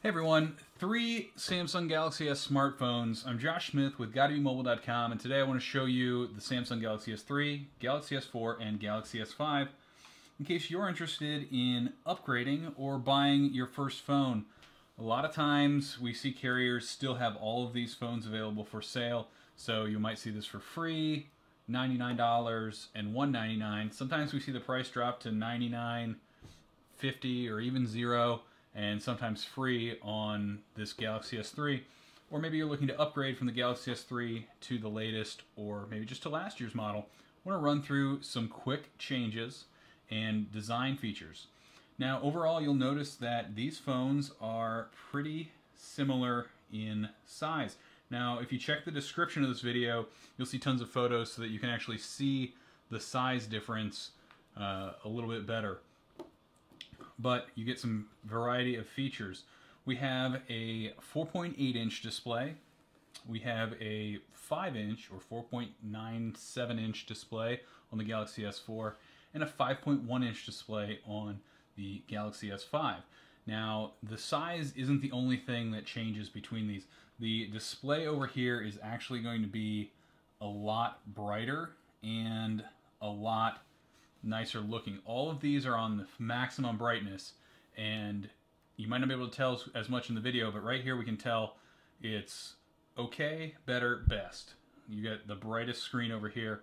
Hey everyone, 3 Samsung Galaxy S smartphones. I'm Josh Smith with GottaBeMobile.com, and today I want to show you the Samsung Galaxy S3, Galaxy S4, and Galaxy S5 in case you're interested in upgrading or buying your first phone. A lot of times we see carriers still have all of these phones available for sale, so you might see this for free, $99 and $199. Sometimes we see the price drop to $99, $50, or even $0. And sometimes free on this Galaxy S3, or maybe you're looking to upgrade from the Galaxy S3 to the latest, or maybe just to last year's model. I want to run through some quick changes and design features. Now overall you'll notice that these phones are pretty similar in size. Now if you check the description of this video, you'll see tons of photos so that you can actually see the size difference a little bit better. But you get some variety of features. We have a 4.8-inch display. We have a 5-inch or 4.97-inch display on the Galaxy S4 and a 5.1-inch display on the Galaxy S5. Now, the size isn't the only thing that changes between these. The display over here is actually going to be a lot brighter and a lot nicer looking. All of these are on the maximum brightness, and you might not be able to tell as much in the video, but right here we can tell it's okay, better, best. You get the brightest screen over here,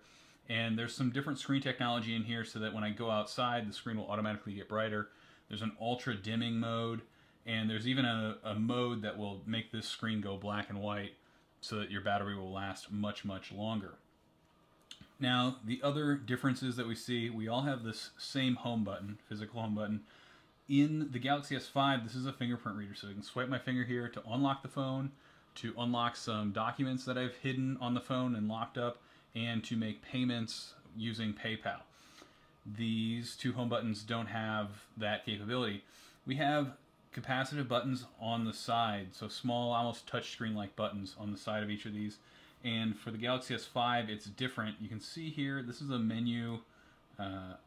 and there's some different screen technology in here so that when I go outside the screen will automatically get brighter. There's an ultra dimming mode, and there's even a mode that will make this screen go black and white so that your battery will last much longer. Now, the other differences that we see, we all have this same home button, physical home button. In the Galaxy S5, this is a fingerprint reader, so I can swipe my finger here to unlock the phone, to unlock some documents that I've hidden on the phone and locked up, and to make payments using PayPal. These two home buttons don't have that capability. We have capacitive buttons on the side, so small, almost touchscreen-like buttons on the side of each of these. And for the Galaxy S5, it's different. You can see here, this is a menu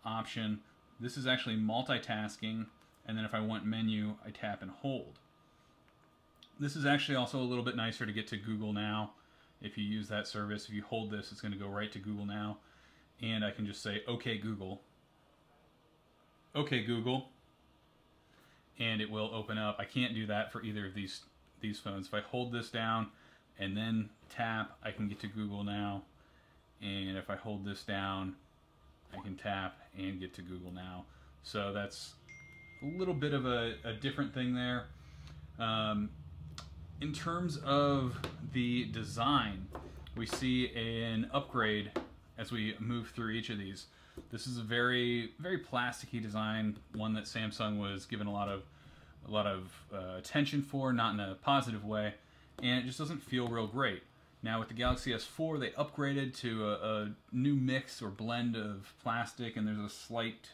option. This is actually multitasking, and then if I want menu, I tap and hold. This is actually also a little bit nicer to get to Google Now. If you use that service, if you hold this, it's going to go right to Google Now. And I can just say, okay Google, and it will open up. I can't do that for either of these phones. If I hold this down and then tap, I can get to Google Now. And if I hold this down, I can tap and get to Google Now. So that's a little bit of a different thing there. In terms of the design, we see an upgrade as we move through each of these. This is a very plasticky design, one that Samsung was given a lot of attention for, not in a positive way. And it just doesn't feel real great. Now with the Galaxy S4, they upgraded to a new mix or blend of plastic, and there's a slight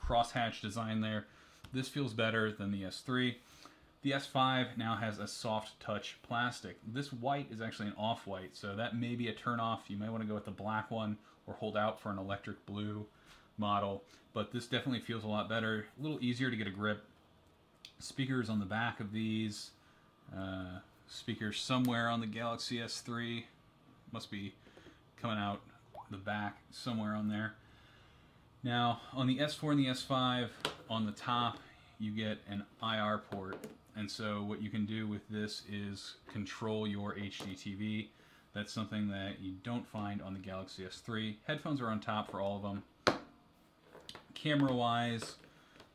crosshatch design there. This feels better than the S3. The S5 now has a soft touch plastic. This white is actually an off-white, so that may be a turn-off. You might want to go with the black one or hold out for an electric blue model, but this definitely feels a lot better, a little easier to get a grip. Speakers on the back of these. Speakers somewhere on the Galaxy S3. Must be coming out the back somewhere on there. Now, on the S4 and the S5, on the top, you get an IR port. And so what you can do with this is control your HD TV. That's something that you don't find on the Galaxy S3. Headphones are on top for all of them. Camera-wise,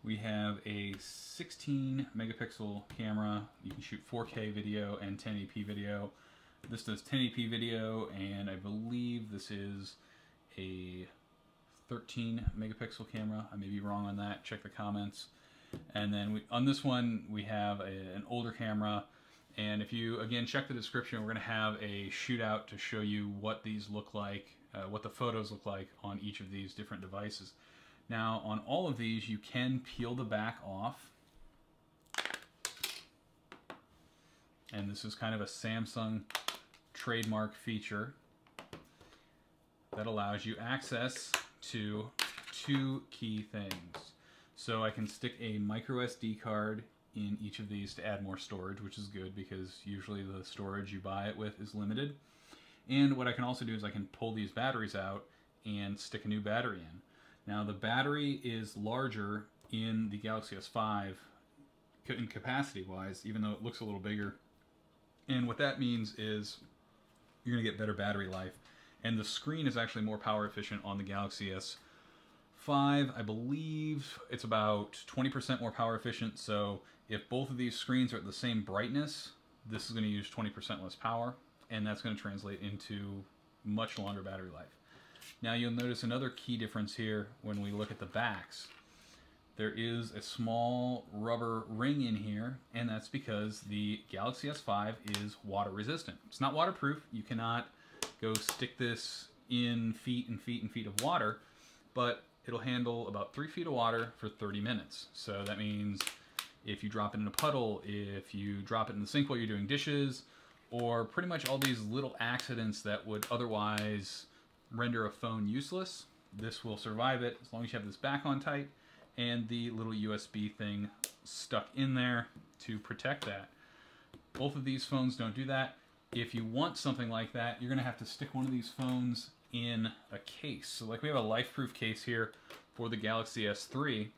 we have a 16 megapixel camera. You can shoot 4K video and 1080p video. This does 1080p video, and I believe this is a 13 megapixel camera. I may be wrong on that. Check the comments. And then on this one, we have an older camera. And if you, again, check the description, we're going to have a shootout to show you what these look like, what the photos look like on each of these different devices. Now, on all of these, you can peel the back off. And this is kind of a Samsung trademark feature that allows you access to 2 key things. So I can stick a micro SD card in each of these to add more storage, which is good because usually the storage you buy it with is limited. And what I can also do is I can pull these batteries out and stick a new battery in. Now the battery is larger in the Galaxy S5 in capacity wise, even though it looks a little bigger. And what that means is you're going to get better battery life. And the screen is actually more power efficient on the Galaxy S5. I believe it's about 20% more power efficient. So if both of these screens are at the same brightness, this is going to use 20% less power. And that's going to translate into much longer battery life. Now you'll notice another key difference here when we look at the backs. There is a small rubber ring in here, and that's because the Galaxy S5 is water resistant. It's not waterproof. You cannot go stick this in feet and feet and feet of water, but it'll handle about 3 feet of water for 30 minutes. So that means if you drop it in a puddle, if you drop it in the sink while you're doing dishes, or pretty much all these little accidents that would otherwise render a phone useless, this will survive it as long as you have this back on tight and the little USB thing stuck in there to protect that. Both of these phones don't do that. If you want something like that, you're gonna have to stick one of these phones in a case. So like we have a life-proof case here for the Galaxy S3.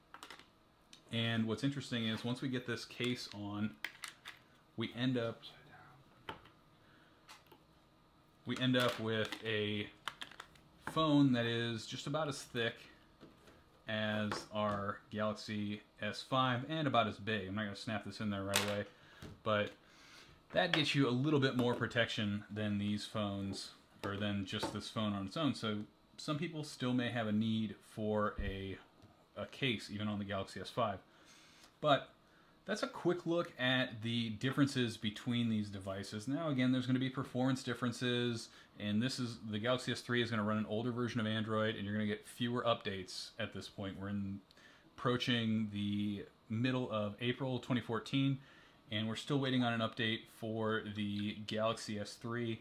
And what's interesting is once we get this case on, we end up with a phone that is just about as thick as our Galaxy S5 and about as big. I'm not going to snap this in there right away, but that gets you a little bit more protection than these phones, or than just this phone on its own. So some people still may have a need for a case even on the Galaxy S5. But that's a quick look at the differences between these devices. Now again, there's going to be performance differences, and the Galaxy S3 is going to run an older version of Android, and you're going to get fewer updates at this point. We're approaching the middle of April 2014, and we're still waiting on an update for the Galaxy S3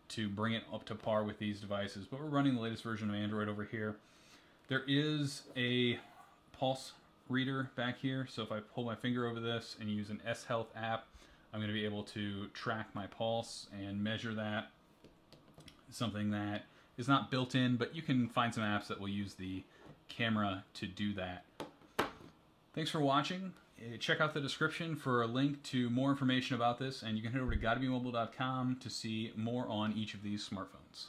to bring it up to par with these devices. But we're running the latest version of Android over here. There is a pulse reader back here, so if I pull my finger over this and use an S Health app, I'm going to be able to track my pulse and measure that. Something that is not built in, but you can find some apps that will use the camera to do that. Thanks for watching. Check out the description for a link to more information about this, and you can head over to gottabemobile.com to see more on each of these smartphones.